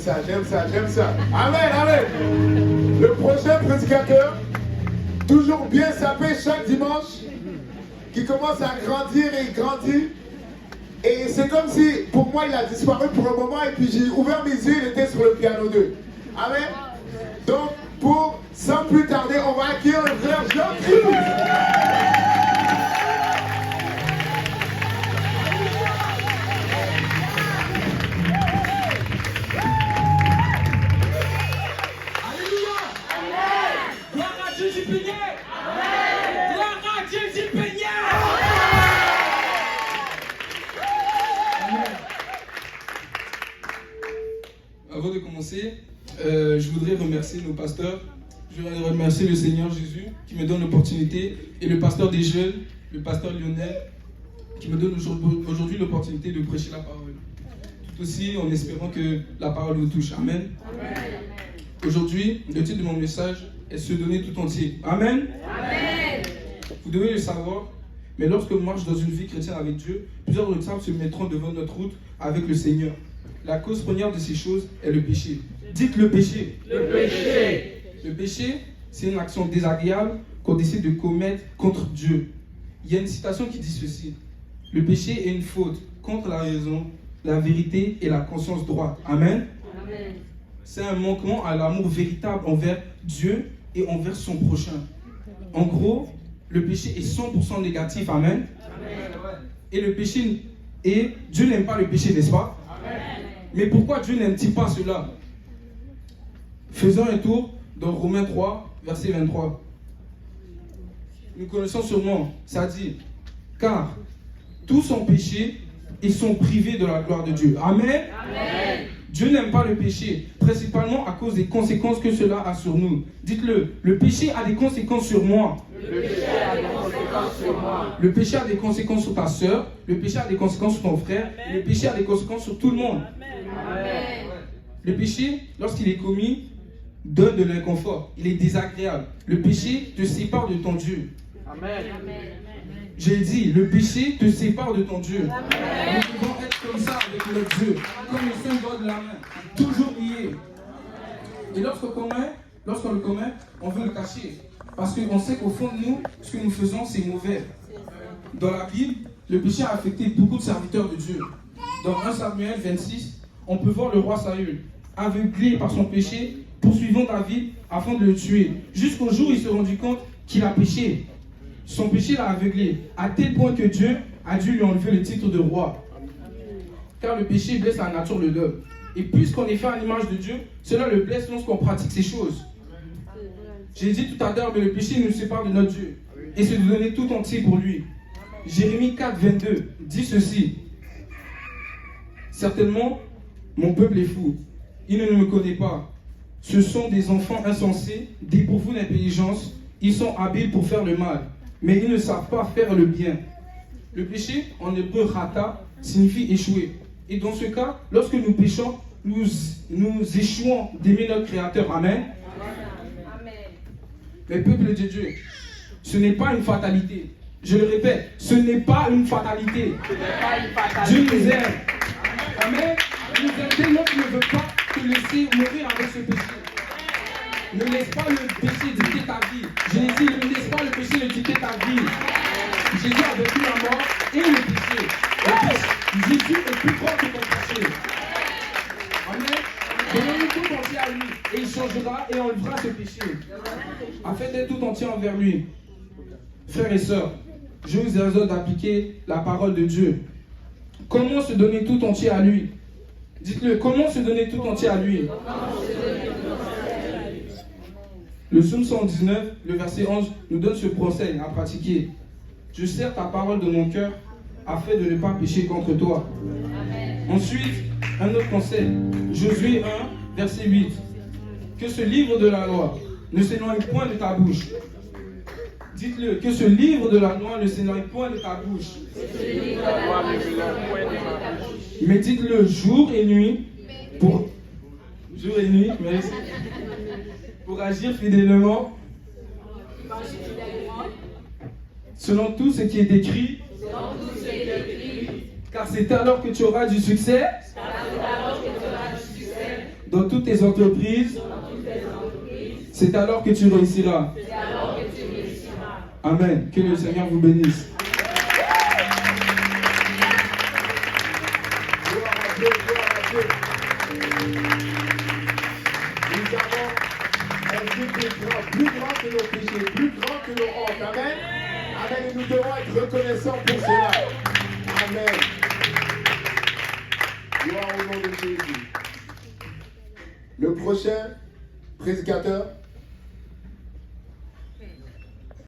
ça, j'aime ça, j'aime ça. Amen, amen. Le prochain prédicateur, toujours bien sapé chaque dimanche, qui commence à grandir et il grandit. Et c'est comme si, pour moi, il a disparu pour un moment et puis j'ai ouvert mes yeux, il était sur le piano 2. Amen. Donc, sans plus tarder, on va accueillir le frère Jean-Christ. Avant de commencer, je voudrais remercier nos pasteurs. Je voudrais remercier le Seigneur Jésus qui me donne l'opportunité et le pasteur des jeunes, le pasteur Lionel, qui me donne aujourd'hui l'opportunité de prêcher la parole. Tout aussi en espérant que la parole vous touche. Amen. Amen. Aujourd'hui, le titre de mon message est se donner tout entier. Amen. Amen. Vous devez le savoir, mais lorsque l'on marche dans une vie chrétienne avec Dieu, plusieurs obstacles se mettront devant notre route avec le Seigneur. La cause première de ces choses est le péché. Dites le péché. Le péché. Le péché, c'est une action désagréable qu'on décide de commettre contre Dieu. Il y a une citation qui dit ceci. Le péché est une faute contre la raison, la vérité et la conscience droite. Amen. Amen. C'est un manquement à l'amour véritable envers Dieu et envers son prochain. En gros, le péché est 100% négatif. Amen. Amen. Et le péché, et Dieu n'aime pas le péché, n'est-ce pas? Amen. Mais pourquoi Dieu n'aime-t-il pas cela? Faisons un tour dans Romains 3, verset 23. Nous connaissons sûrement, ça dit, car tous ont péché et sont privés de la gloire de Dieu. Amen. Amen. Dieu n'aime pas le péché, principalement à cause des conséquences que cela a sur nous. Dites-le, le péché a des conséquences sur moi. Le péché a des conséquences sur moi. Le péché a des conséquences sur ta soeur, le péché a des conséquences sur ton frère, Amen. Le péché a des conséquences sur tout le monde. Amen. Le péché, lorsqu'il est commis, donne de l'inconfort. Il est désagréable. Le péché te sépare de ton Dieu. Amen. J'ai dit, le péché te sépare de ton Dieu. Amen. Nous devons être comme ça avec notre Dieu, comme le Saint doigt de la main, toujours lié. Et lorsqu'on le commet, on veut le cacher. Parce qu'on sait qu'au fond de nous, ce que nous faisons, c'est mauvais. Dans la Bible, le péché a affecté beaucoup de serviteurs de Dieu. Dans 1 Samuel 26, on peut voir le roi Saül, aveuglé par son péché, poursuivant David afin de le tuer. Jusqu'au jour où il se rendit compte qu'il a péché. Son péché l'a aveuglé, à tel point que Dieu a dû lui enlever le titre de roi. Car le péché blesse la nature de l'homme. Et puisqu'on est fait à l'image de Dieu, cela le blesse lorsqu'on pratique ces choses. J'ai dit tout à l'heure, mais le péché nous sépare de notre Dieu. Et se donner tout entier pour lui. Jérémie 4, 22 dit ceci. Certainement, mon peuple est fou. Il ne me connaît pas. Ce sont des enfants insensés, dépourvus d'intelligence. Ils sont habiles pour faire le mal, mais ils ne savent pas faire le bien. Le péché, en hébreu rata, signifie échouer. Et dans ce cas, lorsque nous péchons, nous échouons d'aimer notre Créateur. Amen. Amen. Mais peuple de Dieu, ce n'est pas une fatalité. Je le répète, ce n'est pas une fatalité. Dieu nous aime. Amen. Il nous aime tellement qu'il ne veut pas te laisser mourir avec ce péché. Ne laisse pas le péché dicter ta vie. J'ai dit, ne laisse pas le péché dicter ta vie. Jésus a vécu la mort et le péché. Jésus est plus fort que ton péché. Amen. Donnons-nous tout entier à lui et il changera et enlèvera ce péché. Afin d'être tout entier envers lui. Frères et sœurs, je vous exhorte d'appliquer la parole de Dieu. Comment se donner tout entier à lui? Dites-le, comment se donner tout entier à lui? Le psaume 119, le verset 11, nous donne ce conseil à pratiquer. Je serre ta parole de mon cœur afin de ne pas pécher contre toi. Amen. Ensuite, un autre conseil. Josué 1, verset 8. Que ce livre de la loi ne s'éloigne point de ta bouche. Dites-le, que ce livre de la loi ne s'éloigne point de ta bouche. Mais dites-le jour et nuit pour agir fidèlement selon tout ce qui est écrit, car c'est alors que tu auras du succès dans toutes tes entreprises, c'est alors que tu réussiras. Amen. Que le Seigneur vous bénisse. Gloire à Dieu, gloire à Dieu. Nous avons un Dieu qui est grand, plus grand que nos péchés, plus grand que nos hontes. Amen. Amen. Et nous devons être reconnaissants pour cela. Amen. Gloire au nom de Jésus. Le prochain prédicateur,